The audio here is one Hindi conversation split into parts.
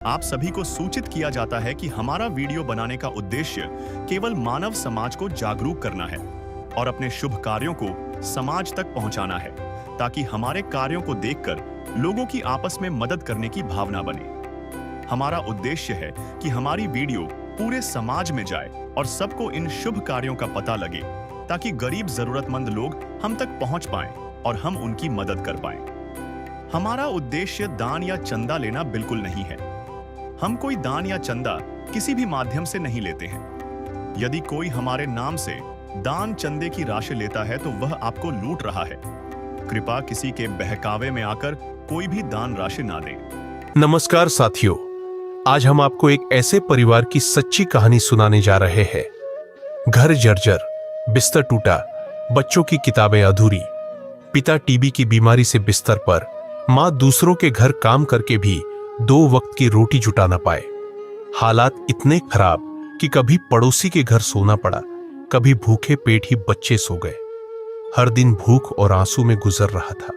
आप सभी को सूचित किया जाता है कि हमारा वीडियो बनाने का उद्देश्य केवल मानव समाज को जागरूक करना है और अपने शुभ कार्यों को समाज तक पहुंचाना है, ताकि हमारे कार्यों को देखकर लोगों की आपस में मदद करने की भावना बने। हमारा उद्देश्य है कि हमारी वीडियो पूरे समाज में जाए और सबको इन शुभ कार्यों का पता लगे, ताकि गरीब जरूरतमंद लोग हम तक पहुंच पाएं और हम उनकी मदद कर पाएं। हमारा उद्देश्य दान या चंदा लेना बिल्कुल नहीं है। हम कोई दान या चंदा किसी भी माध्यम से नहीं लेते हैं। यदि कोई हमारे नाम से दान चंदे की राशि लेता है तो वह आपको लूट रहा है। कृपया किसी के बहकावे में आकर कोई भी दान राशि ना दें। नमस्कार साथियों, आज हम आपको एक ऐसे परिवार की सच्ची कहानी सुनाने जा रहे हैं। घर जर्जर, बिस्तर टूटा, बच्चों की किताबें अधूरी, पिता टीबी की बीमारी से बिस्तर पर, मां दूसरों के घर काम करके भी 2 वक्त की रोटी जुटा ना पाए। हालात इतने खराब कि कभी पड़ोसी के घर सोना पड़ा, कभी भूखे पेट ही बच्चे सो गए। हर दिन भूख और आंसू में गुजर रहा था,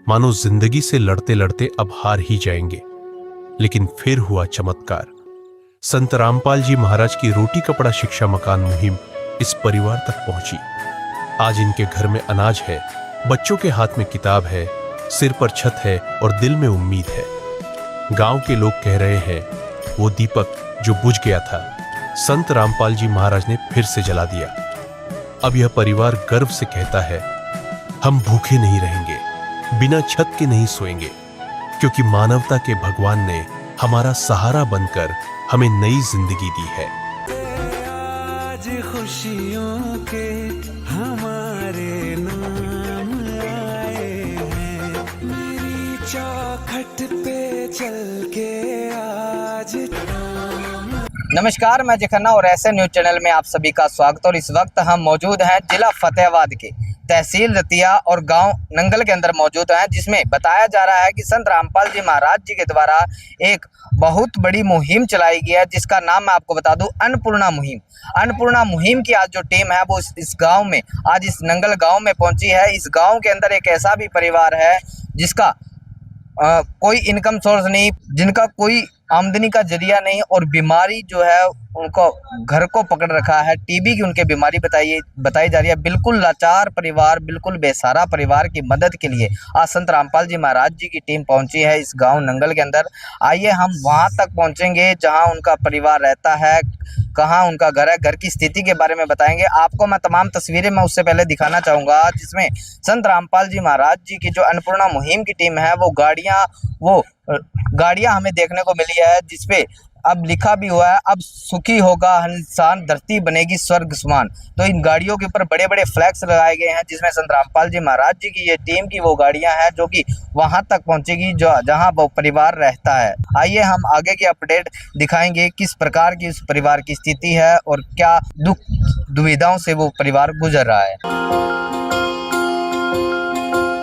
मानो जिंदगी से लड़ते लड़ते अब हार ही जाएंगे। लेकिन फिर हुआ चमत्कार। संत रामपाल जी महाराज की रोटी कपड़ा शिक्षा मकान मुहिम इस परिवार तक पहुंची। आज इनके घर में अनाज है, बच्चों के हाथ में किताब है, सिर पर छत है और दिल में उम्मीद है। गांव के लोग कह रहे हैं, वो दीपक जो बुझ गया था, संत रामपाल जी महाराज ने फिर से जला दिया। अब यह परिवार गर्व से कहता है, हम भूखे नहीं रहेंगे, बिना छत के नहीं सोएंगे, क्योंकि मानवता के भगवान ने हमारा सहारा बनकर हमें नई जिंदगी दी है। आज खुशियों के हमारे नाम आए हैं, मेरी चौखट पे चल के आज। नमस्कार, मैं जखन्ना और ऐसे न्यूज चैनल में आप सभी का स्वागत। और इस वक्त हम मौजूद हैं जिला फतेहाबाद के तहसील रतिया और गांव नंगल के अंदर मौजूद हैं, जिसमें बताया जा रहा है कि संत रामपाल जी महाराज जी के द्वारा एक बहुत बड़ी मुहिम चलाई गई है, जिसका नाम मैं आपको बता दूं, अन्नपूर्णा मुहिम। अन्नपूर्णा मुहिम की आज जो टीम है वो इस गांव में, आज इस नंगल गांव में पहुंची है। इस गांव के अंदर एक ऐसा भी परिवार है जिसका कोई इनकम सोर्स नहीं, जिनका कोई आमदनी का जरिया नहीं, और बीमारी जो है उनको घर को पकड़ रखा है। टीबी की उनके बीमारी बताई जा रही है। बिल्कुल लाचार परिवार, बिल्कुल बेसहारा परिवार की मदद के लिए आज संत रामपाल जी महाराज जी की टीम पहुंची है इस गांव नंगल के अंदर। आइए हम वहां तक पहुंचेंगे जहां उनका परिवार रहता है, कहाँ उनका घर है, घर की स्थिति के बारे में बताएंगे आपको। मैं तमाम तस्वीरें मैं उससे पहले दिखाना चाहूँगा, जिसमें संत रामपाल जी महाराज जी की जो अन्नपूर्णा मुहिम की टीम है वो गाड़ियाँ हमें देखने को मिली है, जिसपे अब लिखा भी हुआ है, अब सुखी होगा हर इंसान, धरती बनेगी स्वर्ग समान। तो इन गाड़ियों के ऊपर बड़े बड़े फ्लैग्स लगाए गए हैं, जिसमें संत रामपाल जी महाराज जी की ये टीम की वो गाड़ियां हैं जो कि वहां तक पहुंचेगी जहां वो परिवार रहता है। आइए हम आगे की अपडेट दिखाएंगे, किस प्रकार की उस परिवार की स्थिति है और क्या दुख दुविधाओं से वो परिवार गुजर रहा है।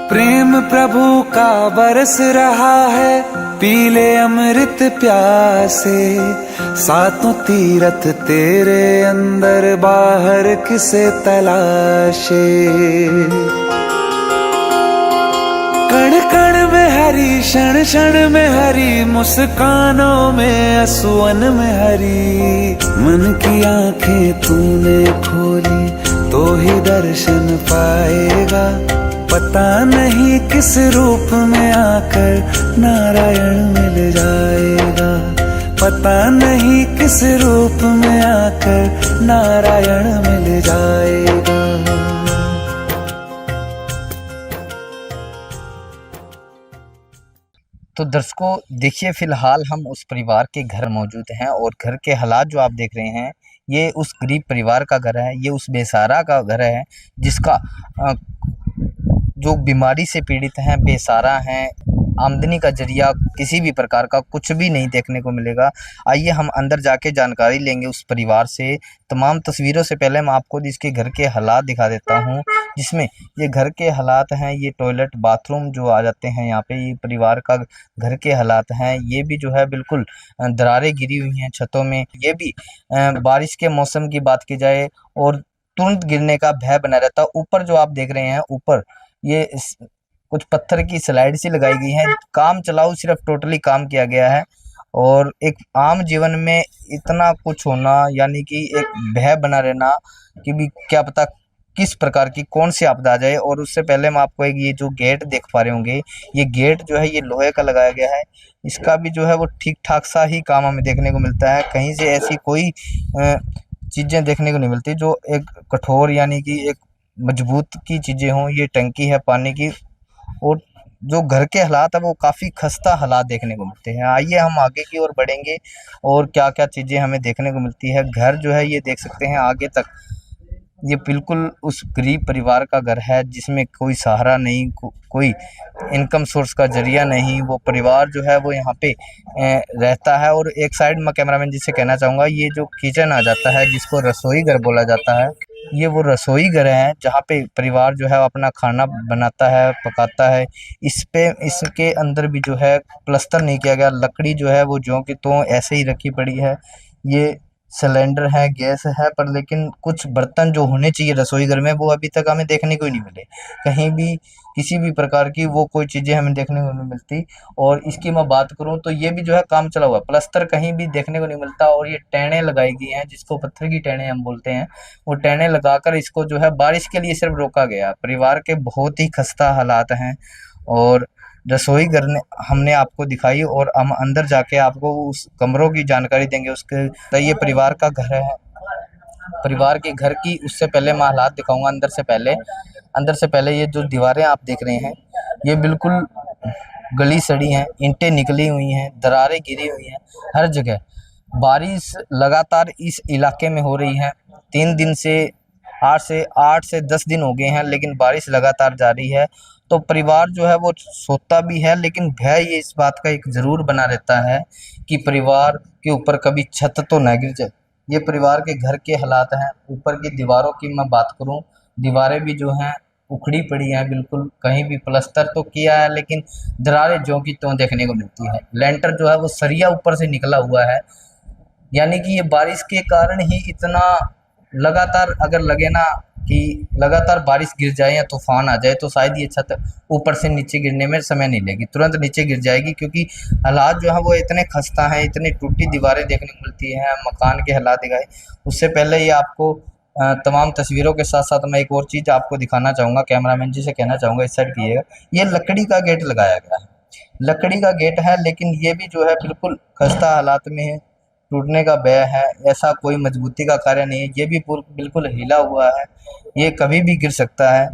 प्रेम प्रभु का बरस रहा है, पीले अमृत प्यासे, सातों तीरथ तेरे अंदर, बाहर किसे तलाशे। कण कण में हरी, क्षण क्षण में हरी, मुस्कानों में असुवन में हरी। मन की आंखें तूने खोली तो ही दर्शन पाएगा, पता नहीं किस रूप में आकर नारायण मिल जाएगा, पता नहीं किस रूप में आकर नारायण मिल जाएगा। तो दर्शकों देखिए, फिलहाल हम उस परिवार के घर मौजूद हैं और घर के हालात जो आप देख रहे हैं, ये उस गरीब परिवार का घर है, ये उस बेसहारा का घर है, जिसका जो बीमारी से पीड़ित हैं, बेसहारा हैं, आमदनी का जरिया किसी भी प्रकार का कुछ भी नहीं देखने को मिलेगा। आइए हम अंदर जाके जानकारी लेंगे उस परिवार से। तमाम तस्वीरों से पहले मैं आपको इसके घर के हालात दिखा देता हूं, जिसमें ये घर के हालात हैं, ये टॉयलेट बाथरूम जो आ जाते हैं यहाँ पे, ये परिवार का घर के हालात हैं। ये भी जो है बिल्कुल दरारें गिरी हुई हैं छतों में। ये भी बारिश के मौसम की बात की जाए और तुरंत गिरने का भय बना रहता है। ऊपर जो आप देख रहे हैं, ऊपर ये कुछ पत्थर की स्लाइड सी लगाई गई है, काम चलाऊ सिर्फ टोटली काम किया गया है। और एक आम जीवन में इतना कुछ होना, यानी कि एक भय बना रहना कि भी क्या पता किस प्रकार की कौन सी आपदा आ जाए। और उससे पहले मैं आपको एक ये जो गेट देख पा रहे होंगे, ये गेट जो है ये लोहे का लगाया गया है। इसका भी जो है वो ठीक ठाक सा ही काम हमें देखने को मिलता है, कहीं से ऐसी कोई चीज़ें देखने को नहीं मिलती जो एक कठोर यानी कि एक मजबूत की चीज़ें हों। ये टंकी है पानी की, और जो घर के हालात है वो काफ़ी खस्ता हालात देखने को मिलते हैं। आइए हम आगे की ओर बढ़ेंगे और क्या-क्या चीज़ें हमें देखने को मिलती है। घर जो है ये देख सकते हैं आगे तक, ये बिल्कुल उस गरीब परिवार का घर है जिसमें कोई सहारा नहीं, कोई इनकम सोर्स का ज़रिया नहीं। वो परिवार जो है वो यहाँ पे रहता है। और एक साइड मैं कैमरामैन जी से कहना चाहूँगा, ये जो किचन आ जाता है जिसको रसोई घर बोला जाता है, ये वो रसोई घर है जहाँ पे परिवार जो है अपना खाना बनाता है, पकाता है। इसके अंदर भी जो है प्लास्टर नहीं किया गया, लकड़ी जो है वो ज्यों की त्यों ऐसे ही रखी पड़ी है। ये सिलेंडर है, गैस है, पर लेकिन कुछ बर्तन जो होने चाहिए रसोई घर में वो अभी तक हमें देखने को ही नहीं मिले। कहीं भी किसी भी प्रकार की वो कोई चीज़ें हमें देखने को नहीं मिलती। और इसकी मैं बात करूँ तो ये भी जो है काम चला हुआ है, प्लास्टर कहीं भी देखने को नहीं मिलता। और ये टेनें लगाई गई हैं जिसको पत्थर की टेनें हम बोलते हैं, वो टेनें लगाकर इसको जो है बारिश के लिए सिर्फ रोका गया। परिवार के बहुत ही खस्ता हालात हैं। और रसोई घर ने हमने आपको दिखाई, और हम अंदर जाके आपको उस कमरों की जानकारी देंगे उसके। तो ये परिवार का घर है, परिवार के घर की उससे पहले मैं हालात दिखाऊंगा अंदर से पहले ये जो दीवारें आप देख रहे हैं ये बिल्कुल गली सड़ी हैं, ईंटें निकली हुई हैं, दरारें गिरी हुई हैं हर जगह। बारिश लगातार इस इलाके में हो रही है 3 दिन से, 8 से 10 दिन हो गए हैं, लेकिन बारिश लगातार जारी है। तो परिवार जो है वो सोता भी है, लेकिन भय ये इस बात का एक ज़रूर बना रहता है कि परिवार के ऊपर कभी छत तो न गिर जाए। ये परिवार के घर के हालात हैं। ऊपर की दीवारों की मैं बात करूं, दीवारें भी जो हैं उखड़ी पड़ी हैं, बिल्कुल कहीं भी प्लास्टर तो किया है लेकिन दरारें ज्यों की त्यों देखने को मिलती है। लेंटर जो है वो सरिया ऊपर से निकला हुआ है, यानी कि ये बारिश के कारण ही इतना लगातार अगर लगे ना कि लगातार बारिश गिर जाए या तूफान आ जाए तो शायद ये छत ऊपर से नीचे गिरने में समय नहीं लेगी, तुरंत नीचे गिर जाएगी। क्योंकि हालात जो है वो इतने खस्ता हैं, इतनी टूटी दीवारें देखने को मिलती हैं। मकान के हालात दिखाए उससे पहले ये आपको तमाम तस्वीरों के साथ साथ मैं एक और चीज़ आपको दिखाना चाहूँगा, कैमरामैन जी से कहना चाहूँगा इस साइड कीजिएगा। ये लकड़ी का गेट लगाया गया है, लकड़ी का गेट है, लेकिन ये भी जो है बिल्कुल खस्ता हालात में है, टूटने का भय है। ऐसा कोई मजबूती का कार्य नहीं है, ये भी बिल्कुल हिला हुआ है, ये कभी भी गिर सकता है।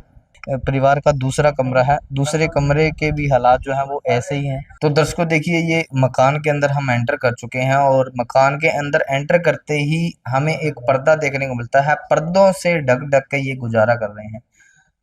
परिवार का दूसरा कमरा है, दूसरे कमरे के भी हालात जो हैं वो ऐसे ही हैं। तो दर्शकों देखिए, ये मकान के अंदर हम एंटर कर चुके हैं, और मकान के अंदर एंटर करते ही हमें एक पर्दा देखने को मिलता है। पर्दों से ढक ढक के ये गुजारा कर रहे हैं।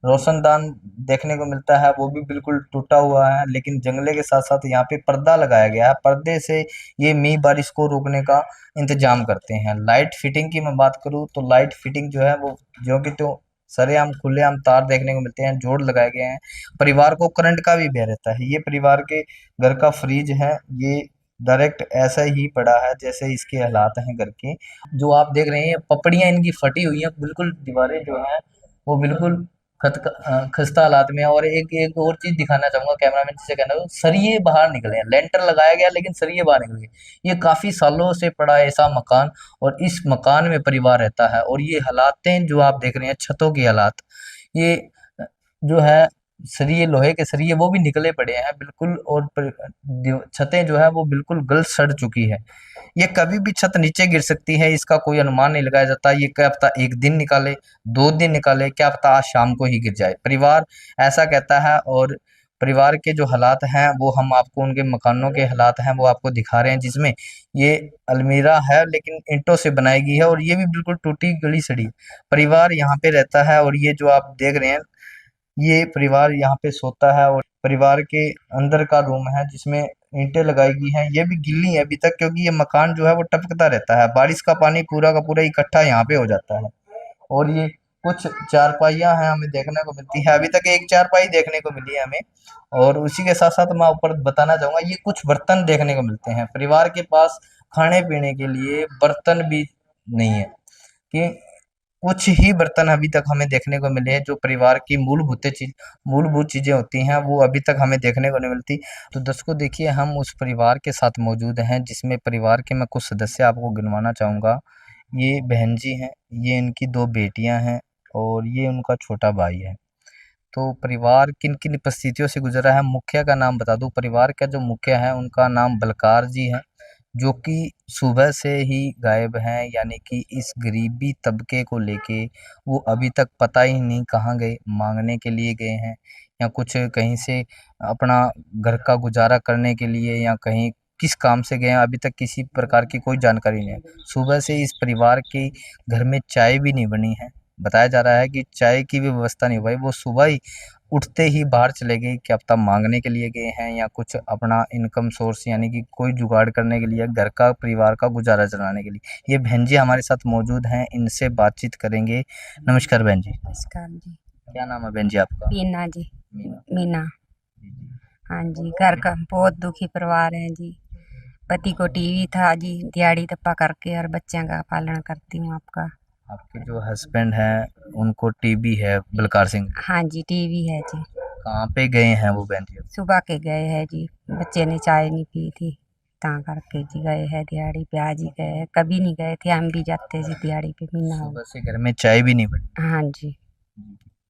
रोशनदान देखने को मिलता है, वो भी बिल्कुल टूटा हुआ है, लेकिन जंगले के साथ साथ यहाँ पे पर्दा लगाया गया है। पर्दे से ये मींह बारिश को रोकने का इंतजाम करते हैं। लाइट फिटिंग की मैं बात करूँ तो लाइट फिटिंग जो है वो जो कि तो सरेआम खुलेआम तार देखने को मिलते हैं, जोड़ लगाए गए हैं। परिवार को करंट का भी भय रहता है। ये परिवार के घर का फ्रिज है, ये डायरेक्ट ऐसा ही पड़ा है जैसे इसके हालात हैं घर के। जो आप देख रहे हैं पपड़ियाँ इनकी फटी हुई हैं, बिल्कुल दीवारें जो हैं वो बिल्कुल खस्ता हालात में है। और एक और चीज़ दिखाना चाहूँगा, कैमरामैन से कहना चाहूँगा, सरिये बाहर निकले हैं। लेंटर लगाया गया लेकिन सरिये बाहर निकल गए। ये काफ़ी सालों से पड़ा है ऐसा मकान, और इस मकान में परिवार रहता है। और ये हालातें जो आप देख रहे हैं छतों की हालात, ये जो है सरिये, लोहे के सरिये वो भी निकले पड़े हैं बिल्कुल। और छतें जो है वो बिल्कुल गल सड़ चुकी है। ये कभी भी छत नीचे गिर सकती है, इसका कोई अनुमान नहीं लगाया जाता। ये क्या पता 1 दिन निकाले, 2 दिन निकाले, क्या पता आज शाम को ही गिर जाए। परिवार ऐसा कहता है, और परिवार के जो हालात हैं वो हम आपको उनके मकानों के हालात हैं वो आपको दिखा रहे हैं, जिसमें ये अलमीरा है लेकिन ईंटों से बनाई गई है, और ये भी बिल्कुल टूटी गली सड़ी। परिवार यहाँ पे रहता है, और ये जो आप देख रहे हैं ये परिवार यहाँ पे सोता है। और परिवार के अंदर का रूम है जिसमें ईंटें लगाई गई हैं, ये भी गिल्ली है अभी तक, क्योंकि ये मकान जो है वो टपकता रहता है। बारिश का पानी पूरा का पूरा इकट्ठा यहाँ पे हो जाता है। और ये कुछ चारपाइयाँ हैं हमें देखने को मिलती है, अभी तक एक चारपाई देखने को मिली है हमें। और उसी के साथ साथ मैं ऊपर बताना चाहूँगा, ये कुछ बर्तन देखने को मिलते हैं। परिवार के पास खाने पीने के लिए बर्तन भी नहीं है, कि कुछ ही बर्तन अभी तक हमें देखने को मिले हैं जो परिवार की मूलभूत चीजें होती हैं, वो अभी तक हमें देखने को नहीं मिलती। तो दर्शकों देखिए, हम उस परिवार के साथ मौजूद हैं जिसमें परिवार के मैं कुछ सदस्य आपको गिनवाना चाहूँगा। ये बहन जी हैं, ये इनकी 2 बेटियाँ हैं और ये उनका छोटा भाई है। तो परिवार किन-किन परिस्थितियों से गुज़रा है, मुखिया का नाम बता दूँ। परिवार का जो मुखिया है उनका नाम बलकार जी है, जो कि सुबह से ही गायब हैं, यानी कि इस गरीबी तबके को लेके वो अभी तक पता ही नहीं कहाँ गए, माँगने के लिए गए हैं या कुछ कहीं से अपना घर का गुज़ारा करने के लिए या कहीं किस काम से गए हैं, अभी तक किसी प्रकार की कोई जानकारी नहीं है। सुबह से इस परिवार के घर में चाय भी नहीं बनी है। बताया जा रहा है कि चाय की भी व्यवस्था नहीं हुई, वो सुबह ही उठते ही बाहर चले गए, क्या पता माँगने के लिए गए हैं या कुछ अपना इनकम सोर्स यानी कि कोई जुगाड़ करने के लिए, घर का परिवार का गुज़ारा चलाने के लिए। ये बहन जी हमारे साथ मौजूद हैं, इनसे बातचीत करेंगे। नमस्कार बहन जी। नमस्कार जी। क्या नाम है बहन जी आपका? मीना जी। मीना। मीना। जी, जी। हाँ जी, घर का बहुत दुखी परिवार है जी। पति को टीवी था जी, दिहाड़ी तप्पा करके और बच्चों का पालन करती हूँ आपका। आपके जो हस्बैंड हैं उनको टीबी है, बलकार सिंह। हाँ जी, टीवी है जी। कहाँ पे गए हैं वो बहन जी? सुबह के गए हैं जी, बच्चे ने चाय नहीं पी थी, ता करके जी गए हैं दिहाड़ी पे। आज ही गए हैं, कभी नहीं गए थे, हम भी जाते जी दिहाड़ी पे। मीना हो। सुबह से घर में चाय भी नहीं बनी। हाँ जी।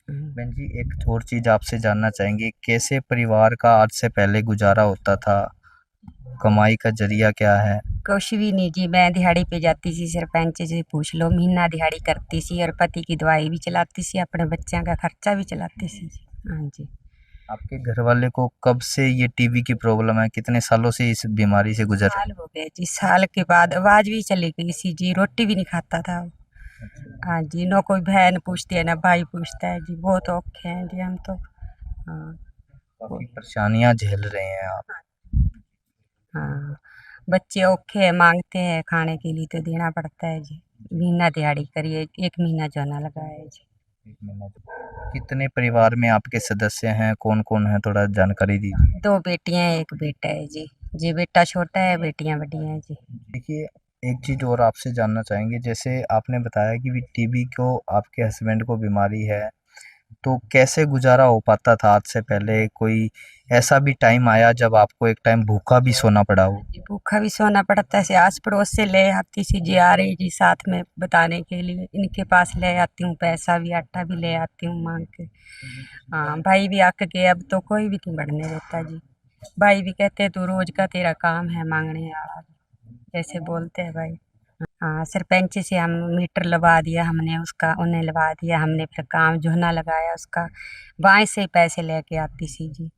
बहन जी एक और चीज़ आपसे जानना चाहेंगे, कैसे परिवार का आज से पहले गुजारा होता था? कमाई का ज़रिया क्या है? कुछ भी नहीं जी, मैं दिहाड़ी पे जाती सी, सरपंच से पूछ लो। मीना दिहाड़ी करती सी और पति की दवाई भी चलाती सी, अपने बच्चों का खर्चा भी चलाती सी जी। हाँ जी। आपके घर वाले को कब से ये टीबी की प्रॉब्लम है? कितने सालों से इस बीमारी से गुजर रहे साल हो गए जी, साल के बाद आवाज भी चली गई सी जी, रोटी भी नहीं खाता था वो। हैं? हाँ जी, ना कोई बहन पूछती है ना भाई पूछता है जी, बहुत औखे हैं जी हम तो। हाँ। काफ़ी परेशानियाँ झेल रहे हैं आप। हाँ, बच्चे औखे हैं, मांगते हैं खाने के लिए तो देना पड़ता है जी। महीना दिहाड़ी करिए, 1 महीना जोना लगा है जी। एक मिनट। कितने परिवार में आपके सदस्य हैं? कौन-कौन है? थोड़ा जानकारी दीजिए। 2 बेटियां हैं, 1 बेटा है जी। जी बेटा छोटा है, बेटियां बड़ी हैं जी। देखिए, एक चीज़ और आपसे जानना चाहेंगे, जैसे आपने बताया कि टीबी को आपके हस्बैंड को बीमारी है, तो कैसे गुज़ारा हो पाता था आज से पहले? कोई ऐसा भी टाइम आया जब आपको एक टाइम भूखा भी सोना पड़ा हो? जी, भूखा भी सोना पड़ता है, ऐसे आस पड़ोस से ले आती सी जी, आ रही जी साथ में बताने के लिए, इनके पास ले आती हूँ, पैसा भी आटा भी ले आती हूँ मांग के। हाँ, भाई भी आके गए, अब तो कोई भी नहीं बढ़ने देता जी। भाई भी कहते हैं तू रोज का तेरा काम है मांगने वाला, ऐसे बोलते हैं भाई। हाँ, सरपंच से हम मीटर लगा दिया हमने, उसका उन्हें लगा दिया हमने, फिर काम जोहना लगाया उसका। वहाँ से ही पैसे लेके आती सी जी,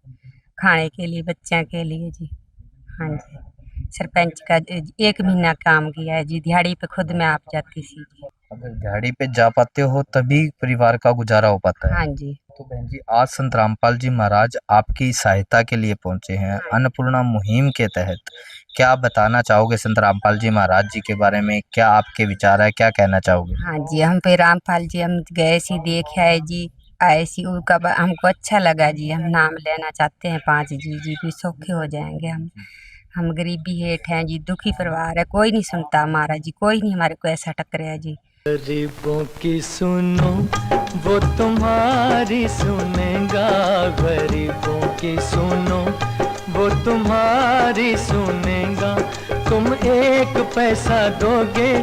खाने के लिए बच्चों के लिए जी। हाँ जी, सरपंच का 1 महीना काम किया है जी, दिहाड़ी पे खुद मैं आप जाती सी जी। अगर दिहाड़ी पे जा पाते हो तभी परिवार का गुज़ारा हो पाता है। हाँ जी। तो बहन जी, आज संत रामपाल जी महाराज आपकी सहायता के लिए पहुँचे हैं, अन्नपूर्णा मुहिम के तहत। क्या बताना चाहोगे संत रामपाल जी महाराज जी के बारे में? क्या आपके विचार है? क्या कहना चाहोगे? हाँ जी, हम पे रामपाल जी हम गए सी, देख आए जी, आए सी, उनका हमको अच्छा लगा जी। हम नाम लेना चाहते हैं 5 जी भी सौखे हो जाएंगे हम गरीबी हेठ हैं जी, दुखी परिवार है, कोई नहीं सुनता हमारा जी, कोई नहीं हमारे को ऐसा टकराया जी। गरीबों की सुनो वो तुम्हारी सुनेगा, गरीबों की सुनो वो तुम्हारी सुनेगा। तुम 1 पैसा दोगे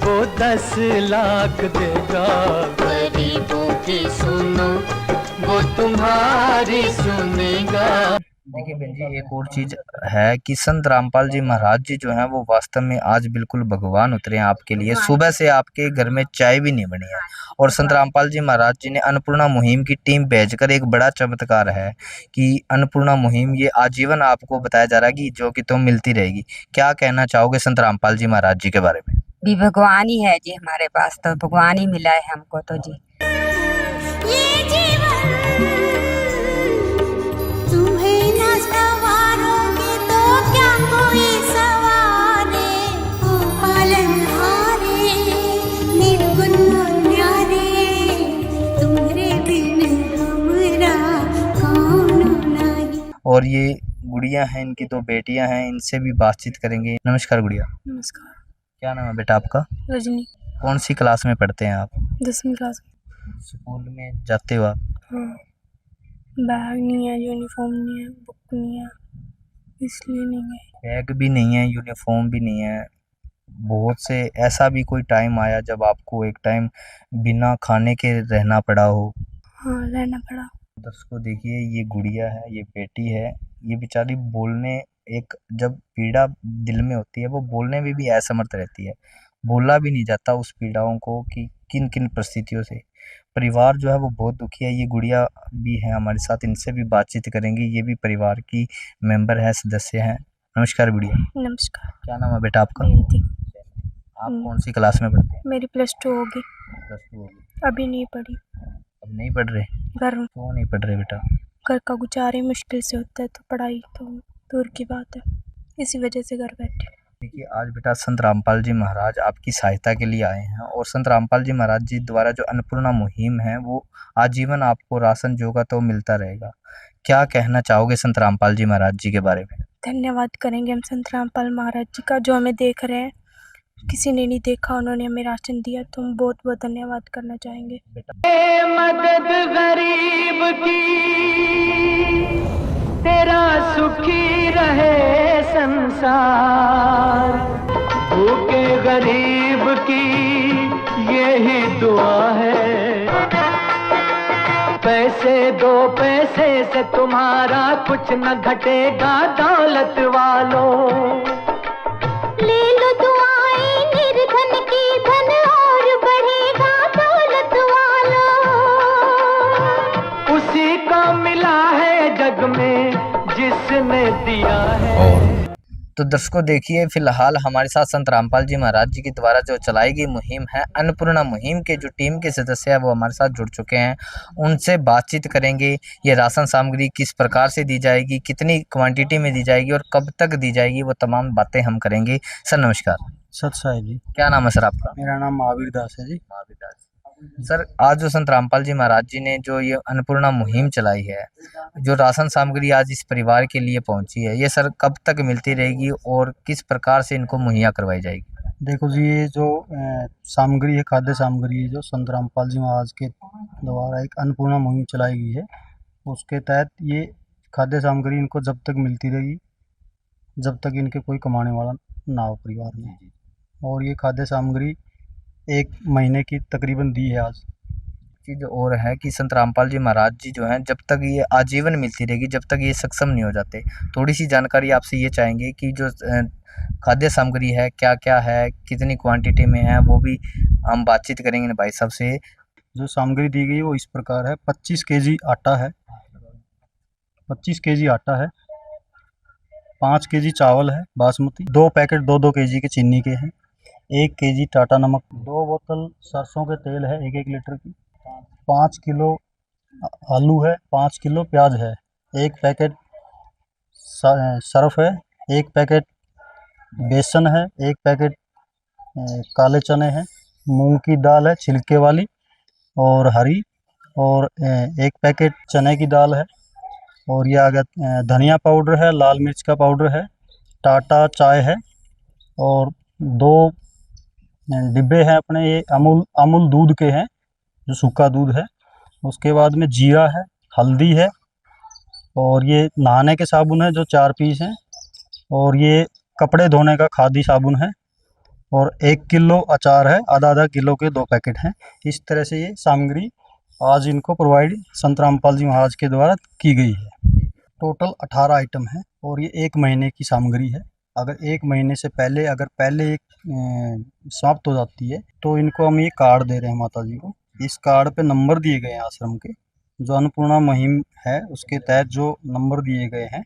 वो 10 लाख देगा, गरीबों की सुनो वो तुम्हारी सुनेगा। देखिए बहन जी, एक और चीज़ है कि संत रामपाल जी महाराज जी जो हैं वो वास्तव में आज बिल्कुल भगवान उतरे हैं आपके लिए। सुबह से आपके घर में चाय भी नहीं बनी है और संत रामपाल जी महाराज जी ने अन्नपूर्णा मुहिम की टीम भेजकर, एक बड़ा चमत्कार है कि अन्नपूर्णा मुहिम ये आजीवन आपको बताया जा रहा है कि जो कि तो मिलती रहेगी। क्या कहना चाहोगे संत रामपाल जी महाराज जी के बारे में? भी भगवान ही है जी हमारे पास, तो भगवान ही मिला है हमको तो जी। ये जीवन तुम्हें न सवारोगे तो क्या कोई सवारे, ओ पालनहारे निर्गुण न्यारे, तुम्हारे बिन हमरा कौन नहीं। और ये गुड़िया हैं, इनकी 2 बेटियां हैं, इनसे भी बातचीत करेंगे। नमस्कार गुड़िया। नमस्कार। क्या नाम है बेटा आपका? रजनी। कौन सी क्लास में पढ़ते हैं आप? 10वीं क्लास स्कूल में जाते हो आप? में। हाँ, बैग नहीं है, यूनिफॉर्म नहीं है, बुक नहीं है, इसलिए नहीं गए। बैग भी नहीं है, यूनिफॉर्म भी नहीं है। बहुत से ऐसा भी कोई टाइम आया जब आपको एक टाइम बिना खाने के रहना पड़ा हो? हाँ, रहना पड़ा। दर्शकों देखिए, ये गुड़िया है, ये बेटी है, ये बेचारी बोलने, एक जब पीड़ा दिल में होती है वो बोलने में भी असमर्थ रहती है। बोला भी नहीं जाता उस पीड़ाओं को कि किन किन परिस्थितियों से। परिवार जो है वो बहुत दुखी है। ये गुड़िया भी है हमारे साथ, इनसे भी बातचीत करेंगे। ये भी परिवार की मेंबर है, सदस्य हैं। नमस्कार गुड़िया, नमस्कार। क्या नाम है बेटा आपका? बेनती। आप कौन सी क्लास में पढ़ते हैं? मेरी +2 होगी, +2 होगी। अभी नहीं पढ़ी। अब नहीं पढ़ रहे? घर क्यों नहीं पढ़ रहे बेटा? घर का गुजारा ही मुश्किल से होता है, तो पढ़ाई तो दूर की बात है, इसी वजह से घर बैठे। देखिए, आज बेटा संत रामपाल जी महाराज आपकी सहायता के लिए आए हैं, और संत रामपाल जी महाराज जी द्वारा जो अन्नपूर्णा मुहिम है वो आजीवन आपको राशन जोगा तो मिलता रहेगा। क्या कहना चाहोगे संत रामपाल जी महाराज जी के बारे में? धन्यवाद करेंगे हम संत रामपाल महाराज जी का, जो हमें देख रहे हैं। किसी ने नहीं देखा, उन्होंने हमें राशन दिया, तो हम बहुत बहुत धन्यवाद करना चाहेंगे। मदद गरीब की, तेरा सुखी रहे संसार। भूखे गरीब की यही दुआ है। पैसे दो, पैसे से तुम्हारा कुछ न घटेगा दौलत वालों। ले लो दुआएं निर्धन की, धन और बढ़ेगा दौलत वालों। उसी को मिला है जग में जिसने दिया है। तो दर्शकों देखिए, फिलहाल हमारे साथ संत रामपाल जी महाराज जी के द्वारा जो चलाई गई मुहिम है अन्नपूर्णा मुहिम के जो टीम के सदस्य हैं वो हमारे साथ जुड़ चुके हैं। उनसे बातचीत करेंगे। ये राशन सामग्री किस प्रकार से दी जाएगी, कितनी क्वांटिटी में दी जाएगी और कब तक दी जाएगी, वो तमाम बातें हम करेंगे। सर नमस्कार। सत साहिब जी। क्या नाम है सर आपका? मेरा नाम महावीर दास है जी। महावीर दास। सर, आज जो संत रामपाल जी महाराज जी ने जो ये अन्नपूर्णा मुहिम चलाई है, जो राशन सामग्री आज इस परिवार के लिए पहुंची है, ये सर कब तक मिलती रहेगी और किस प्रकार से इनको मुहैया करवाई जाएगी? देखो जी, ये जो सामग्री है, खाद्य सामग्री है, जो संत रामपाल जी महाराज के द्वारा एक अन्नपूर्णा मुहिम चलाई गई है, उसके तहत ये खाद्य सामग्री इनको जब तक मिलती रहेगी जब तक इनके कोई कमाने वाला ना हो परिवार में। और ये खाद्य सामग्री 1 महीने की तकरीबन दी है आज। चीज़ और है कि संत रामपाल जी महाराज जी जो हैं, जब तक ये आजीवन मिलती रहेगी, जब तक ये सक्षम नहीं हो जाते। थोड़ी सी जानकारी आपसे ये चाहेंगे कि जो खाद्य सामग्री है क्या क्या है, कितनी क्वांटिटी में है, वो भी हम बातचीत करेंगे भाई साहब से। जो सामग्री दी गई वो इस प्रकार है। 25 केजी आटा है, 25 केजी आटा है, 5 केजी चावल है बासमती, 2 पैकेट 2-2 केजी के चीनी के हैं, 1 केजी टाटा नमक, 2 बोतल सरसों के तेल है 1-1 लीटर की, 5 किलो आलू है, 5 किलो प्याज है, 1 पैकेट सर्फ है, 1 पैकेट बेसन है, 1 पैकेट काले चने हैं, मूंग की दाल है छिलके वाली और हरी, और 1 पैकेट चने की दाल है, और ये आ गया धनिया पाउडर है, लाल मिर्च का पाउडर है, टाटा चाय है, और 2 डिब्बे हैं अपने ये अमूल दूध के हैं, जो सूखा दूध है। उसके बाद में जीरा है, हल्दी है, और ये नहाने के साबुन है जो 4 पीस हैं, और ये कपड़े धोने का खादी साबुन है, और 1 किलो अचार है, आधा किलो के 2 पैकेट हैं। इस तरह से ये सामग्री आज इनको प्रोवाइड संत रामपाल जी महाराज के द्वारा की गई है। टोटल 18 आइटम है, और ये 1 महीने की सामग्री है। अगर 1 महीने से पहले एक समाप्त हो जाती है तो इनको हम ये कार्ड दे रहे हैं माता जी को। इस कार्ड पे नंबर दिए गए हैं आश्रम के, जो अन्नपूर्णा मुहिम है उसके तहत जो नंबर दिए गए हैं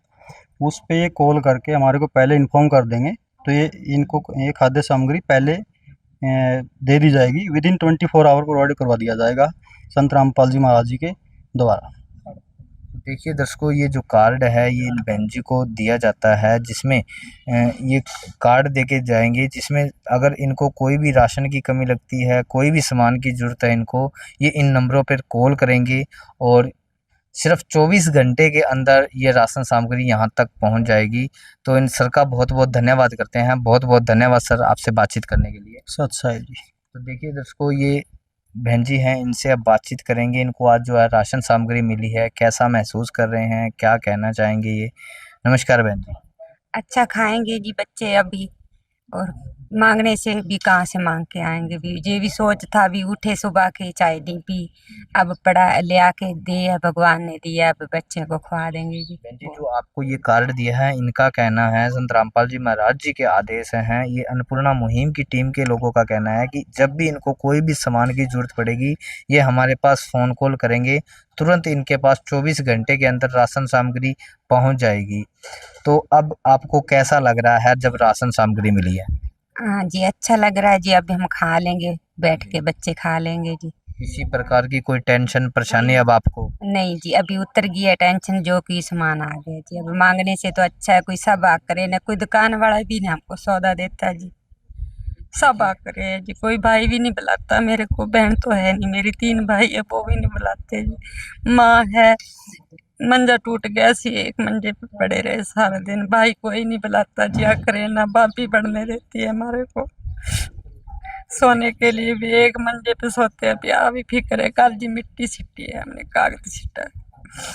उस पे ये कॉल करके हमारे को पहले इन्फॉर्म कर देंगे, तो ये इनको ये खाद्य सामग्री पहले दे दी जाएगी। विदिन 24 आवर प्रोवाइड करवा दिया जाएगा संत रामपाल जी महाराज जी के द्वारा। देखिए दर्शकों, ये जो कार्ड है ये इन बहन जी को दिया जाता है, जिसमें ये कार्ड देके जाएंगे, जिसमें अगर इनको कोई भी राशन की कमी लगती है, कोई भी सामान की ज़रूरत है, इनको ये इन नंबरों पर कॉल करेंगे और सिर्फ 24 घंटे के अंदर ये राशन सामग्री यहाँ तक पहुँच जाएगी। तो इन सर का बहुत बहुत धन्यवाद करते हैं। बहुत बहुत धन्यवाद सर आपसे बातचीत करने के लिए। सत साहिब जी। तो देखिए दर्शकों, ये बहन जी हैं, इनसे अब बातचीत करेंगे। इनको आज जो है राशन सामग्री मिली है, कैसा महसूस कर रहे हैं, क्या कहना चाहेंगे ये। नमस्कार बहन जी। अच्छा खाएंगे जी बच्चे अभी, और मांगने से भी कहाँ से मांग के आएंगे भी। ये भी सोच था भी उठे सुबह के चाय दी पी, अब पड़ा ले आके दे है भगवान ने दिया, अब बच्चे को खवा देंगे जी। बहन जी, जो आपको ये कार्ड दिया है, इनका कहना है, संत रामपाल जी महाराज जी के आदेश हैं। ये अन्नपूर्णा मुहिम की टीम के लोगों का कहना है कि जब भी इनको कोई भी सामान की जरूरत पड़ेगी, ये हमारे पास फ़ोन कॉल करेंगे, तुरंत इनके पास 24 घंटे के अंदर राशन सामग्री पहुंच जाएगी। तो अब आपको कैसा लग रहा है जब राशन सामग्री मिली है? हाँ जी, अच्छा लग रहा है जी। अभी हम खा लेंगे, बैठ के बच्चे खा लेंगे जी। किसी प्रकार की कोई टेंशन परेशानी अब आपको? नहीं जी, अभी उतर गई है टेंशन, जो कि सामान आ गया जी। अब मांगने से तो अच्छा है कोई सब आ करे ना, कोई दुकान वाला भी ना हमको सौदा देता है जी। सब आ करे जी, कोई भाई भी नहीं बुलाता मेरे को। बहन तो है नहीं मेरी, 3 भाई है, वो भी नहीं बुलाते जी। माँ है, मंजा टूट गया सी, एक मंजे पे पड़े रहे सारा दिन। भाई कोई नहीं बुलाता जी, आ करे ना। भाभी पढ़ने देती है हमारे को, सोने के लिए भी एक मंजे पे सोते हैं। अभी आ भी फिक्र है, कल जी मिट्टी सिट्टी है, हमने कागज सिट्टा है।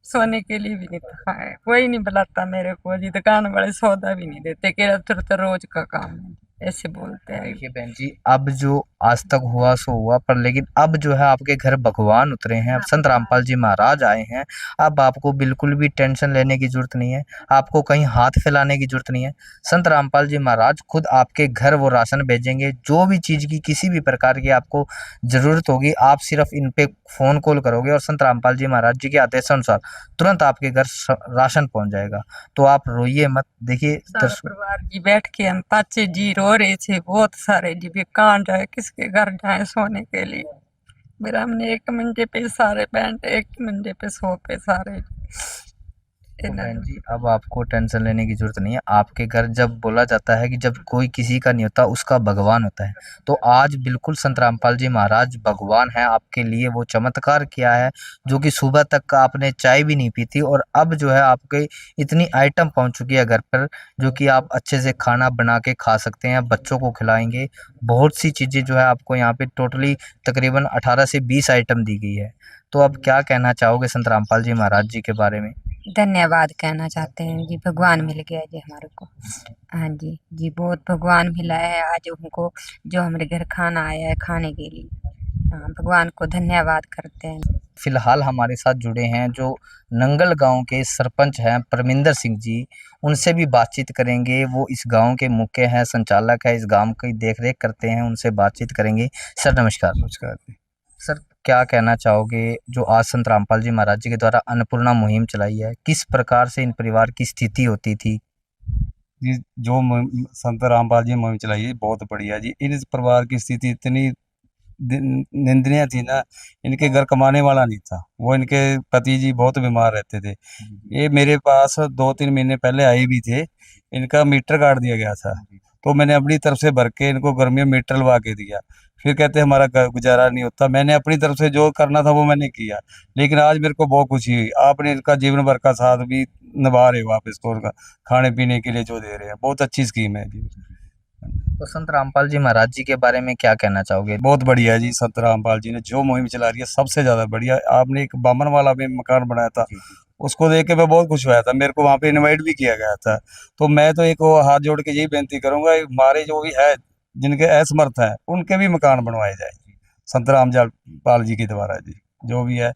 सोने के लिए भी नहीं था है, कोई नहीं बुलाता मेरे को जी। दुकान वाले सौदा भी नहीं देते, कह रहे तो रोज का काम है, ऐसे बोलते हैं। देखिए बहन जी, अब जो आज तक हुआ सो हुआ, पर लेकिन अब जो है आपके घर भगवान उतरे हैं, अब संत रामपाल जी महाराज आए हैं। अब आपको बिल्कुल भी टेंशन लेने की जरूरत नहीं है, आपको कहीं हाथ फैलाने की जरूरत नहीं है। संत रामपाल जी महाराज खुद आपके घर वो राशन भेजेंगे। जो भी चीज़ की किसी भी प्रकार की आपको ज़रूरत होगी, आप सिर्फ इन पे फ़ोन कॉल करोगे और संत रामपाल जी महाराज जी के आदेशानुसार तुरंत आपके घर राशन पहुंच जाएगा। तो आप रोइए मत। देखिए सारा परिवार जी बैठ के हम पाचे जी रो रहे थे बहुत सारे जी, भी कहाँ जाए, किसके घर जाए सोने के लिए। मेरा हमने एक मंजे पे सारे बैंड, एक मंजे पे सो पे सारे। तो बहन जी, अब आपको टेंशन लेने की जरूरत नहीं है। आपके घर जब बोला जाता है कि जब कोई किसी का नहीं होता उसका भगवान होता है, तो आज बिल्कुल संत रामपाल जी महाराज भगवान है। आपके लिए वो चमत्कार किया है जो कि सुबह तक का आपने चाय भी नहीं पी थी, और अब जो है आपके इतनी आइटम पहुंच चुकी है घर पर, जो कि आप अच्छे से खाना बना के खा सकते हैं, बच्चों को खिलाएंगे। बहुत सी चीज़ें जो है आपको यहाँ पे टोटली तकरीबन 18 से 20 आइटम दी गई है। तो अब क्या कहना चाहोगे संत रामपाल जी महाराज जी के बारे में? धन्यवाद कहना चाहते हैं जी, भगवान मिल गया जी हमारे को। हाँ जी जी, बहुत भगवान मिला है आज हमको, जो हमारे घर खाना आया है खाने के लिए। हाँ, भगवान को धन्यवाद करते हैं। फिलहाल हमारे साथ जुड़े हैं जो नंगल गांव के सरपंच हैं परमिंदर सिंह जी। उनसे भी बातचीत करेंगे। वो इस गांव के मुख्य हैं, संचालक है, इस गांव की देखरेख करते हैं। उनसे बातचीत करेंगे। सर नमस्कार। नमस्कार जी। सर, क्या कहना चाहोगे जो आज संत रामपाल जी महाराज जी के द्वारा अन्नपूर्णा मुहिम चलाई है, किस प्रकार से इन परिवार की स्थिति होती थी? जी, जो संत रामपाल जी मुहिम चलाई है बहुत बढ़िया जी। इन इस परिवार की स्थिति इतनी निंदनीय थी ना, इनके घर कमाने वाला नहीं था। वो इनके पति जी बहुत बीमार रहते थे। ये मेरे पास 2-3 महीने पहले आए भी थे। इनका मीटर काट दिया गया था, तो मैंने अपनी तरफ से भर के इनको गर्मी में मीटर लगा के दिया। फिर कहते हमारा गुजारा नहीं होता। मैंने अपनी तरफ से जो करना था वो मैंने किया, लेकिन आज मेरे को बहुत खुशी हुई। आपने इनका जीवन भर का साथ भी निभा रहे हो, आप इसको उनका खाने पीने के लिए जो दे रहे हैं, बहुत अच्छी स्कीम है जी। तो संत रामपाल जी महाराज जी के बारे में क्या कहना चाहोगे? बहुत बढ़िया जी, संत रामपाल जी ने जो मुहिम चला रही है सबसे ज्यादा बढ़िया। आपने एक बामन वाला भी मकान बनाया था, उसको देख के मैं बहुत खुश हुआ था। मेरे को वहाँ पे इनवाइट भी किया गया था। तो मैं तो एक वो हाथ जोड़ के यही बेनती करूंगा, हमारे जो भी है जिनके असमर्थ है उनके भी मकान बनवाए जाए संत रामपाल जी के द्वारा जी। जो भी है,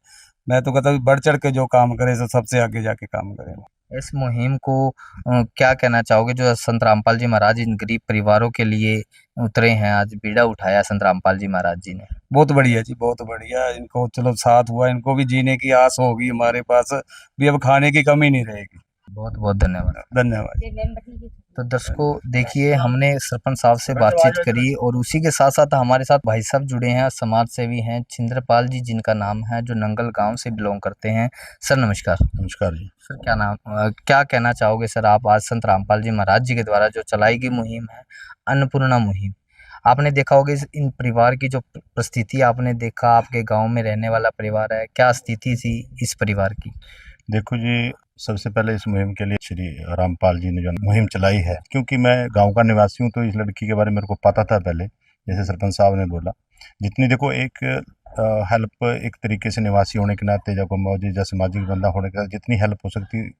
मैं तो कहता हूँ बढ़ चढ़ के जो काम करे तो सबसे आगे जाके काम करे। इस मुहिम को क्या कहना चाहोगे जो संत रामपाल जी महाराज इन गरीब परिवारों के लिए उतरे हैं, आज बीड़ा उठाया संत रामपाल जी महाराज जी ने? बहुत बढ़िया जी, बहुत बढ़िया। इनको चलो साथ हुआ, इनको भी जीने की आस होगी, हमारे पास भी अब खाने की कमी नहीं रहेगी। बहुत बहुत धन्यवाद। धन्यवाद। तो दर्शकों देखिए, हमने सरपंच साहब से बातचीत करी और उसी के साथ साथ हमारे साथ भाई साहब जुड़े हैं, समाज सेवी हैं, छिंद्रपाल जी जिनका नाम है, जो नंगल गांव से बिलोंग करते हैं। सर नमस्कार। नमस्कार जी। सर, क्या कहना चाहोगे सर आप आज संत रामपाल जी महाराज जी के द्वारा जो चलाई गई मुहिम है अन्नपूर्णा मुहिम, आपने देखा होगा इन परिवार की जो परिस्थिति आपने देखा, आपके गाँव में रहने वाला परिवार है, क्या स्थिति थी इस परिवार की? देखो जी, सबसे पहले इस मुहिम के लिए श्री रामपाल जी ने जो मुहिम चलाई है, क्योंकि मैं गांव का निवासी हूं तो इस लड़की के बारे में मेरे को पता था पहले जैसे सरपंच साहब ने बोला, जितनी देखो एक हेल्प एक तरीके से निवासी होने के नाते, जब मौजूद या सामाजिक बंदा होने के नाते जितनी हेल्प हो सकती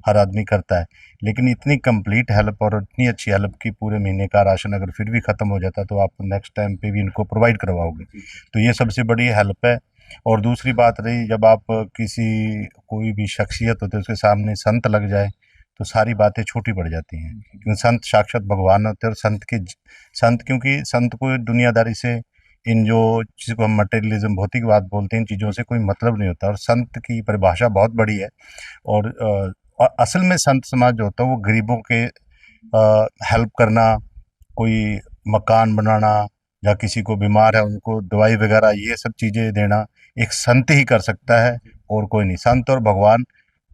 हर आदमी करता है, लेकिन इतनी कंप्लीट हेल्प और इतनी अच्छी हेल्प की पूरे महीने का राशन अगर फिर भी ख़त्म हो जाता तो आप नेक्स्ट टाइम पे भी इनको प्रोवाइड करवाओगे, तो ये सबसे बड़ी हेल्प है। और दूसरी बात रही, जब आप कोई भी शख्सियत होते है उसके सामने संत लग जाए तो सारी बातें छोटी पड़ जाती हैं, क्योंकि संत साक्षात भगवान होते हैं। और संत क्योंकि संत को दुनियादारी से, इन जो जिसको हम मटेरियलिज्म भौतिकवाद बोलते हैं, इन चीज़ों से कोई मतलब नहीं होता। और संत की परिभाषा बहुत बड़ी है। और असल में संत समाज जो होता है वो गरीबों के हेल्प करना, कोई मकान बनाना, या किसी को बीमार है उनको दवाई वगैरह, ये सब चीज़ें देना एक संत ही कर सकता है और कोई नहीं। संत और भगवान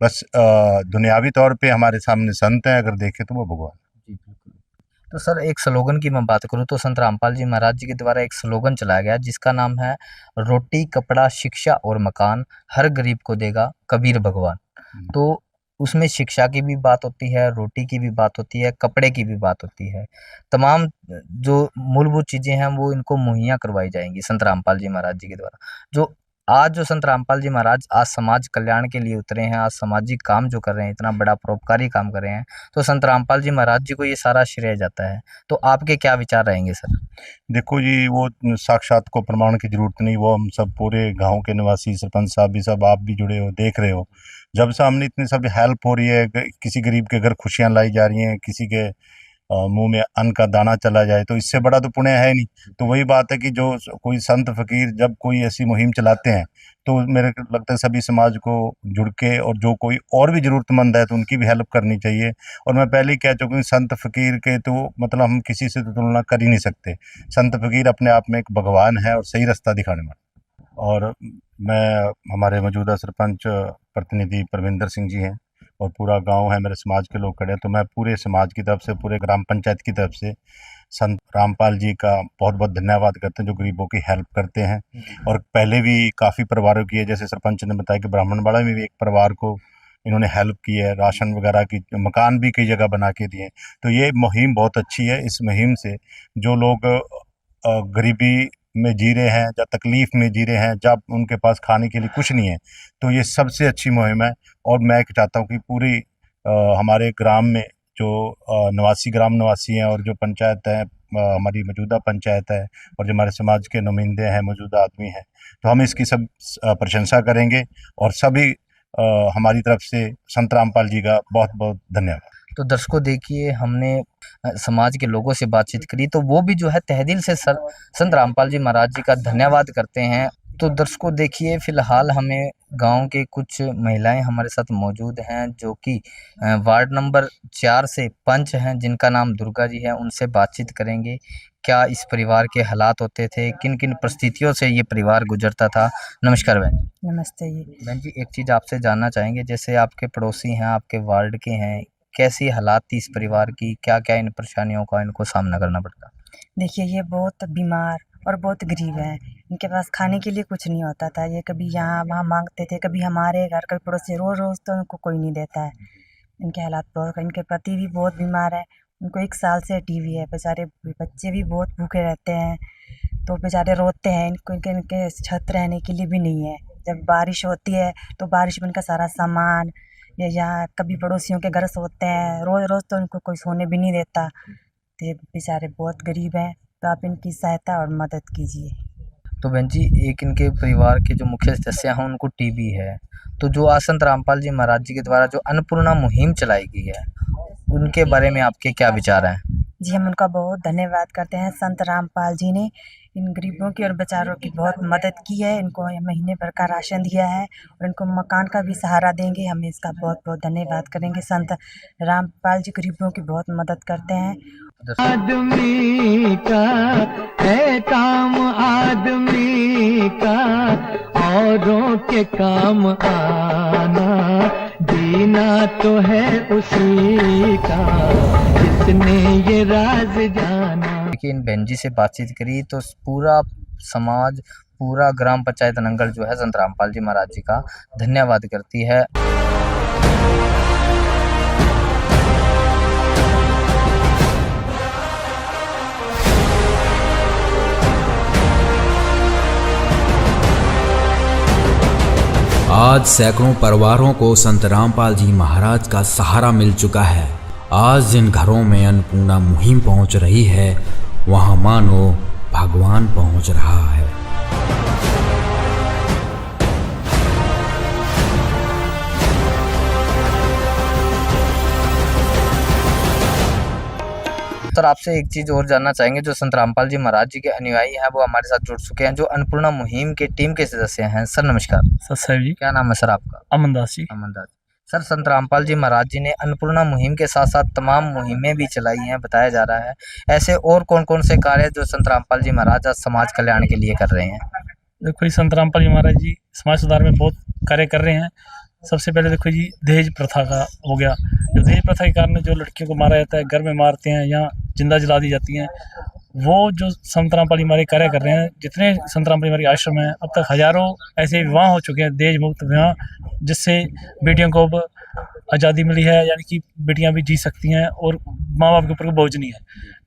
बस दुनियावी तौर पे हमारे सामने संत हैं, अगर देखें तो वो भगवान। तो सर, एक स्लोगन की मैं बात करूँ तो संत रामपाल जी महाराज जी के द्वारा एक स्लोगन चलाया गया जिसका नाम है रोटी कपड़ा शिक्षा और मकान, हर गरीब को देगा कबीर भगवान। तो उसमें शिक्षा की भी बात होती है, रोटी की भी बात होती है, कपड़े की भी बात होती है। तमाम जो मूलभूत चीज़ें हैं वो इनको मुहैया करवाई जाएंगी संत रामपाल जी महाराज जी के द्वारा। जो संत रामपाल जी महाराज आज समाज कल्याण के लिए उतरे हैं, आज सामाजिक काम जो कर रहे हैं, इतना बड़ा परोपकारी काम कर रहे हैं, तो संत रामपाल जी महाराज जी को ये सारा श्रेय जाता है। तो आपके क्या विचार रहेंगे सर? देखो जी, वो साक्षात को प्रमाण की जरूरत नहीं, वो हम सब पूरे गांव के निवासी, सरपंच साहब भी, सब आप भी जुड़े हो, देख रहे हो। जब से हमने इतनी सब हेल्प हो रही है, किसी गरीब के घर खुशियां लाई जा रही हैं, किसी के मुंह में अन्न का दाना चला जाए, तो इससे बड़ा तो पुण्य है नहीं। तो वही बात है कि जो कोई संत फकीर जब कोई ऐसी मुहिम चलाते हैं तो मेरे को लगता है सभी समाज को जुड़ के, और जो कोई और भी ज़रूरतमंद है तो उनकी भी हेल्प करनी चाहिए। और मैं पहले ही कह चुका हूँ, संत फकीर के तो मतलब हम किसी से तो तुलना कर ही नहीं सकते। संत फकीर अपने आप में एक भगवान है और सही रास्ता दिखाने वाला। और मैं, हमारे मौजूदा सरपंच प्रतिनिधि परविंदर सिंह जी हैं और पूरा गांव है, मेरे समाज के लोग खड़े हैं, तो मैं पूरे समाज की तरफ से, पूरे ग्राम पंचायत की तरफ से संत रामपाल जी का बहुत बहुत धन्यवाद करते हैं, जो गरीबों की हेल्प करते हैं। और पहले भी काफ़ी परिवारों की है, जैसे सरपंच ने बताया कि ब्राह्मणबाड़ा में भी एक परिवार को इन्होंने हेल्प की है, राशन वगैरह की, मकान भी कई जगह बना के दिए। तो ये मुहिम बहुत अच्छी है। इस मुहिम से जो लोग गरीबी में जी रहे हैं या तकलीफ़ में जी रहे हैं, जब उनके पास खाने के लिए कुछ नहीं है, तो ये सबसे अच्छी मुहिम है। और मैं चाहता हूँ कि पूरी हमारे ग्राम में जो ग्राम निवासी हैं और जो पंचायत है, हमारी मौजूदा पंचायत है, और जो हमारे समाज के नुमाइंदे हैं, मौजूदा आदमी हैं, तो हम इसकी सब प्रशंसा करेंगे। और सभी हमारी तरफ से संत रामपाल जी का बहुत बहुत धन्यवाद। तो दर्शकों, देखिए, हमने समाज के लोगों से बातचीत करी तो वो भी जो है तहे से संत रामपाल जी महाराज जी का धन्यवाद करते हैं। तो दर्शकों, देखिए, फिलहाल हमें गांव के कुछ महिलाएं हमारे साथ मौजूद हैं जो कि वार्ड नंबर 4 से पंच हैं, जिनका नाम दुर्गा जी है। उनसे बातचीत करेंगे, क्या इस परिवार के हालात होते थे, किन किन परिस्थितियों से ये परिवार गुजरता था। नमस्कार बहन जी। नमस्ते जी। बहन जी, एक चीज़ आपसे जानना चाहेंगे, जैसे आपके पड़ोसी हैं, आपके वार्ड के हैं, कैसी हालात थी इस परिवार की, क्या क्या इन परेशानियों का इनको सामना करना पड़ता? देखिए, ये बहुत बीमार और बहुत गरीब हैं। इनके पास खाने के लिए कुछ नहीं होता था। ये कभी यहाँ वहाँ मांगते थे, कभी हमारे घर, कभी पड़ोसी, रोज़ रोज़ तो उनको कोई नहीं देता है। इनके हालात बहुत, इनके पति भी बहुत बीमार है, उनको 1 साल से टीबी है। बेचारे बच्चे भी बहुत भूखे रहते हैं, तो बेचारे रोते हैं। इनके छत रहने के लिए भी नहीं है। जब बारिश होती है तो बारिश में इनका सारा सामान, या यहाँ कभी पड़ोसियों के घर सोते हैं, रोज़ रोज़ तो उनको कोई सोने भी नहीं देता। तो ये बेचारे बहुत गरीब हैं, तो आप इनकी सहायता और मदद कीजिए। तो बहन जी, एक इनके परिवार के जो मुख्य सदस्य हैं उनको टीबी है, तो जो आज संत रामपाल जी महाराज जी के द्वारा जो अन्नपूर्णा मुहिम चलाई गई है, उनके बारे में आपके क्या विचार हैं? जी, हम उनका बहुत धन्यवाद करते हैं। संत रामपाल जी ने इन गरीबों की और बेचारों की बहुत मदद की है। इनको महीने भर का राशन दिया है और इनको मकान का भी सहारा देंगे। हम इसका बहुत बहुत धन्यवाद करेंगे। संत रामपाल जी गरीबों की बहुत मदद करते हैं। आदमी का है काम, आदमी का औरों के काम आना, जीना तो है उसी का जिसने ये राज जाना। देखिए, इन बहन जी से बातचीत करी तो पूरा समाज, पूरा ग्राम पंचायत नंगल जो है संत रामपाल जी महाराज जी का धन्यवाद करती है। आज सैकड़ों परिवारों को संत रामपाल जी महाराज का सहारा मिल चुका है। आज जिन घरों में अन्नपूर्णा मुहिम पहुंच रही है, वहां मानो भगवान पहुंच रहा है। सर, आपसे एक चीज और जानना चाहेंगे, जो संत रामपाल जी महाराज जी के अनुयायी हैं वो हमारे साथ जुड़ चुके हैं, जो अन्नपूर्णा मुहिम के टीम के सदस्य हैं। सर नमस्कार। सर साहब जी। क्या नाम है सर आपका? अमन दास जी। अमन दास। सर, संत रामपाल जी महाराज जी ने अन्नपूर्णा मुहिम के साथ साथ तमाम मुहिमें भी चलाई हैं, बताया जा रहा है। ऐसे और कौन कौन से कार्य जो संत रामपाल जी महाराज आज समाज कल्याण के लिए कर रहे हैं? देखो जी, संत रामपाल जी महाराज जी समाज सुधार में बहुत कार्य कर रहे हैं। सबसे पहले देखो जी, दहेज प्रथा का हो गया। जो दहेज प्रथा के कारण जो लड़कियों को मारा जाता है, घर में मारते हैं या जिंदा जला दी जाती हैं, वो जो संत रामपाल जी महाराज कार्य कर रहे हैं, जितने संत रामपाल जी महाराज आश्रम हैं, अब तक हजारों ऐसे विवाह हो चुके हैं, दहेज मुक्त विवाह, जिससे बेटियों को अब आज़ादी मिली है, यानी कि बेटियां भी जी सकती हैं और माँ बाप के ऊपर बोझ नहीं है।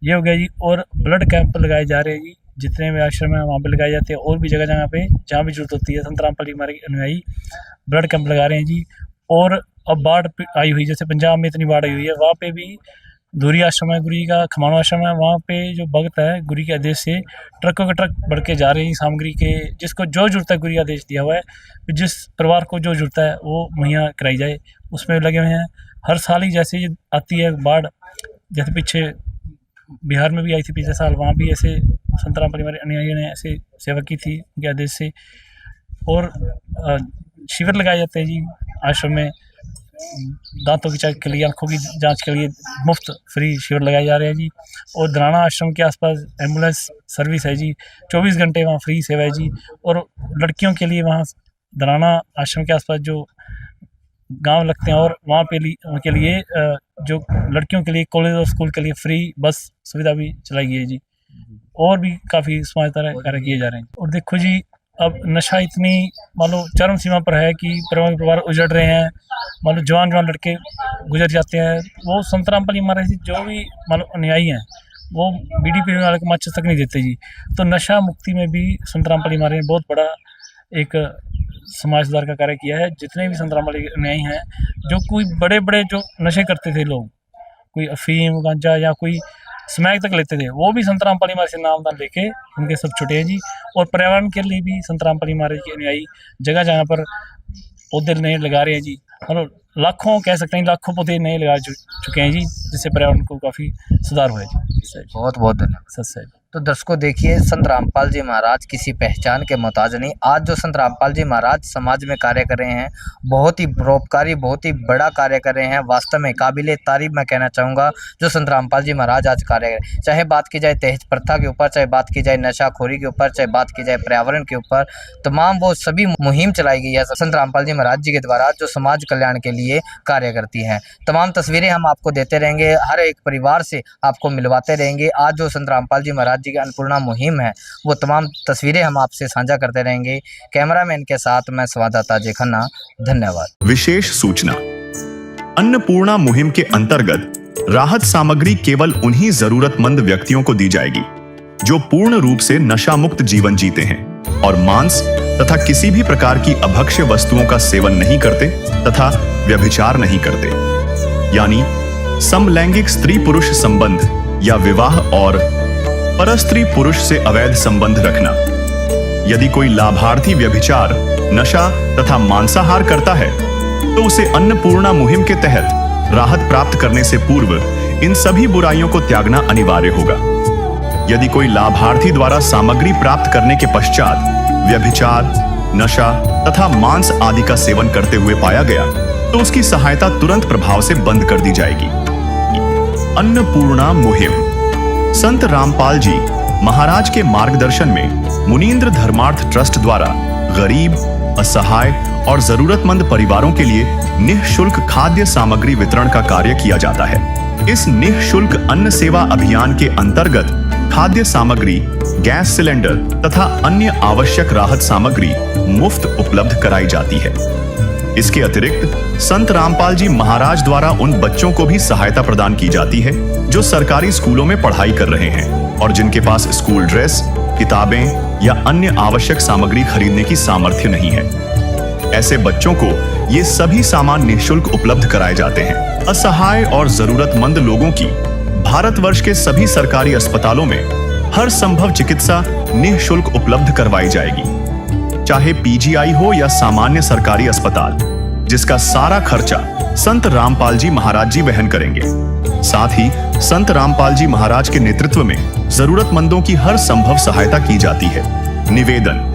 ये हो गया जी। और ब्लड कैंप लगाए जा रहे हैं जी, जितने भी आश्रम हैं वहाँ पे लगाए जाते हैं, और भी जगह जहाँ पे जहाँ भी जरूरत होती है संत रामपाल जी महाराज के अनुयायी ब्लड कैंप लगा रहे हैं जी। और अब बाढ़ आई हुई, जैसे पंजाब में इतनी बाढ़ आई हुई है, वहाँ पे भी धूरी आश्रम है, गुरु जी का खमाणो आश्रम है, वहाँ पे जो भक्त है गुरु के आदेश से ट्रकों के ट्रक बढ़ के जा रहे हैं सामग्री के, जिसको जो जरूरत है गुरु का आदेश दिया हुआ है, जिस परिवार को जो जरूरत है वो मुहैया कराई जाए, उसमें लगे हुए हैं। हर साल ही जैसे ये आती है बाढ़, जैसे पीछे बिहार में भी आई थी पिछले साल, वहाँ भी ऐसे संत रामपाल जी महाराज अनुयायियों ने ऐसे सेवा की थी उनके आदेश से। और शिविर लगाए जाते हैं जी आश्रम में, दांतों की जांच के लिए, आंखों की जांच के लिए मुफ्त फ्री शिविर लगाए जा रहे हैं जी। और धराना आश्रम के आसपास एम्बुलेंस सर्विस है जी, 24 घंटे वहाँ फ्री सेवा है जी। और लड़कियों के लिए वहाँ धराना आश्रम के आसपास जो गांव लगते हैं, और वहाँ पे उनके लिए जो लड़कियों के लिए कॉलेज और स्कूल के लिए फ्री बस सुविधा भी चलाई गई है जी। और भी काफ़ी समाजदार कार्य किए जा रहे हैं। और देखो जी, अब नशा इतनी मान लो चरम सीमा पर है कि परिवार उजड़ रहे हैं, मान लो जवान लड़के गुजर जाते हैं। वो संत रामपाल जी महाराज जी जो भी मान लो अनुयायी हैं, वो बीड़ी पीने वाले को माचिस तक नहीं देते जी। तो नशा मुक्ति में भी संत रामपाल जी महाराज ने बहुत बड़ा एक समाज सुधार का कार्य किया है। जितने भी संत रामपाल जी अनुयायी हैं, जो कोई बड़े बड़े जो नशे करते थे लोग, कोई अफीम गांजा या कोई स्मैक तक लेते थे, वो भी संत रामपाल जी महाराज से नामदान लेके उनके सब छुटे हैं जी। और पर्यावरण के लिए भी संत रामपाल जी महाराज के अनुयायी जगह जगह पर पौधे नए लगा रहे हैं जी। और लाखों कह सकते हैं, लाखों पौधे नए लगा चुके हैं जी, जिससे पर्यावरण को काफ़ी सुधार हुआ है जी। बहुत बहुत धन्यवाद सर। तो दर्शकों देखिए, संत रामपाल जी महाराज किसी पहचान के मोहताज नहीं। आज जो संत रामपाल जी महाराज समाज में कार्य कर रहे हैं, बहुत ही परोपकारी, बहुत ही बड़ा कार्य कर रहे हैं। वास्तव में काबिले तारीफ मैं कहना चाहूँगा जो संत रामपाल जी महाराज आज कार्य करें। चाहे बात की जाए दहेज प्रथा के ऊपर, चाहे बात की जाए नशाखोरी के ऊपर, चाहे बात की जाए पर्यावरण के ऊपर, तमाम वो सभी मुहिम चलाई गई है संत रामपाल जी महाराज जी के द्वारा, जो समाज कल्याण के लिए कार्य करती हैं। तमाम तस्वीरें हम आपको देते रहेंगे, हर एक परिवार से आपको मिलवाते रहेंगे। आज जो संत रामपाल जी महाराज जी की अन्नपूर्णा मुहिम है, वो तमाम तस्वीरें हम आपसे साझा करते रहेंगे। कैमरामैन के साथ मैं संवाददाता अजय खन्ना, धन्यवाद। विशेष सूचना, अन्नपूर्णा मुहिम के अंतर्गत राहत सामग्री केवल उन्हीं जरूरतमंद व्यक्तियों को दी जाएगी जो पूर्ण रूप से नशा मुक्त जीवन जीते हैं और मांस तथा किसी भी प्रकार की अभक्ष्य वस्तुओं का सेवन नहीं करते तथा व्यभिचार नहीं करते, यानी समलैंगिक स्त्री पुरुष संबंध या विवाह और परस्त्री पुरुष से अवैध संबंध रखना। यदि कोई लाभार्थी व्यभिचार, नशा तथा मांसाहार करता है तो उसे अन्नपूर्णा मुहिम के तहत राहत प्राप्त करने से पूर्व इन सभी बुराइयों को त्यागना अनिवार्य होगा। यदि कोई लाभार्थी द्वारा सामग्री प्राप्त करने के पश्चात व्यभिचार, नशा तथा मांस आदि का सेवन करते हुए पाया गया तो उसकी सहायता तुरंत प्रभाव से बंद कर दी जाएगी। अन्नपूर्णा मुहिम संत रामपाल जी महाराज के मार्गदर्शन में मुनीन्द्र धर्मार्थ ट्रस्ट द्वारा गरीब, असहाय और जरूरतमंद परिवारों के लिए निःशुल्क खाद्य सामग्री वितरण का कार्य किया जाता है। इस निःशुल्क अन्न सेवा अभियान के अंतर्गत खाद्य सामग्री, गैस सिलेंडर तथा अन्य आवश्यक राहत सामग्री मुफ्त उपलब्ध कराई जाती है। इसके अतिरिक्त संत रामपाल जी महाराज द्वारा उन बच्चों को भी सहायता प्रदान की जाती है जो सरकारी स्कूलों में पढ़ाई कर रहे हैं और जिनके पास स्कूल ड्रेस, किताबें या अन्य आवश्यक सामग्री खरीदने की सामर्थ्य नहीं है। ऐसे बच्चों को ये सभी सामान निःशुल्क उपलब्ध कराए जाते हैं। असहाय और जरूरतमंद लोगों की भारतवर्ष के सभी सरकारी अस्पतालों में हर संभव चिकित्सा निःशुल्क उपलब्ध करवाई जाएगी, चाहे पीजीआई हो या सामान्य सरकारी अस्पताल, जिसका सारा खर्चा संत रामपाल जी महाराज जी वहन करेंगे। साथ ही संत रामपाल जी महाराज के नेतृत्व में जरूरतमंदों की हर संभव सहायता की जाती है। निवेदन: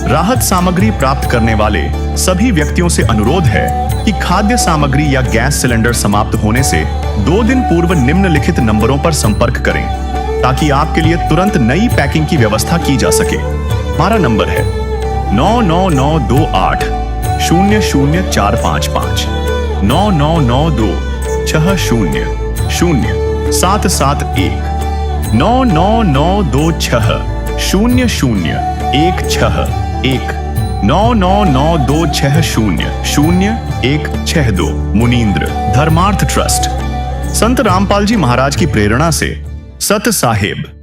राहत सामग्री प्राप्त करने वाले सभी व्यक्तियों से अनुरोध है कि खाद्य सामग्री या गैस सिलेंडर समाप्त होने से 2 दिन पूर्व निम्नलिखित नंबरों पर संपर्क करें, ताकि आपके लिए तुरंत नई पैकिंग की व्यवस्था की जा सके। हमारा नंबर है 99928 00455 9992 60 0771 99926 0016 99926 मुनींद्र धर्मार्थ ट्रस्ट। संत रामपाल जी महाराज की प्रेरणा से सत साहिब